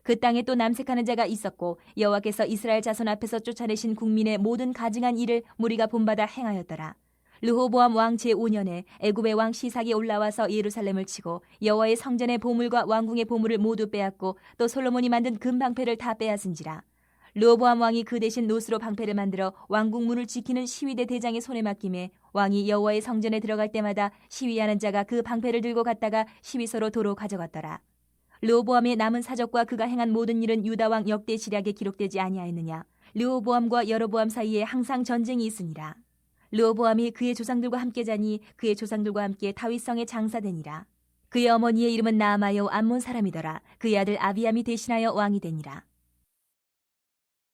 그 땅에 또 남색하는 자가 있었고 여호와께서 이스라엘 자손 앞에서 쫓아내신 국민의 모든 가증한 일을 무리가 본받아 행하였더라. 르호보암 왕 제5년에 애굽의 왕 시삭이 올라와서 예루살렘을 치고 여호와의 성전의 보물과 왕궁의 보물을 모두 빼앗고 또 솔로몬이 만든 금방패를 다 빼앗은지라. 르호보암 왕이 그 대신 노스로 방패를 만들어 왕궁 문을 지키는 시위대 대장의 손에 맡김에 왕이 여호와의 성전에 들어갈 때마다 시위하는 자가 그 방패를 들고 갔다가 시위소로 도로 가져갔더라. 르호보암의 남은 사적과 그가 행한 모든 일은 유다 왕 역대 시략에 기록되지 아니하였느냐. 르호보암과 여로보암 사이에 항상 전쟁이 있으니라. 르호보암이 그의 조상들과 함께 자니 그의 조상들과 함께 다윗성에 장사되니라. 그의 어머니의 이름은 나아마요 암몬 사람이더라. 그의 아들 아비암이 대신하여 왕이 되니라.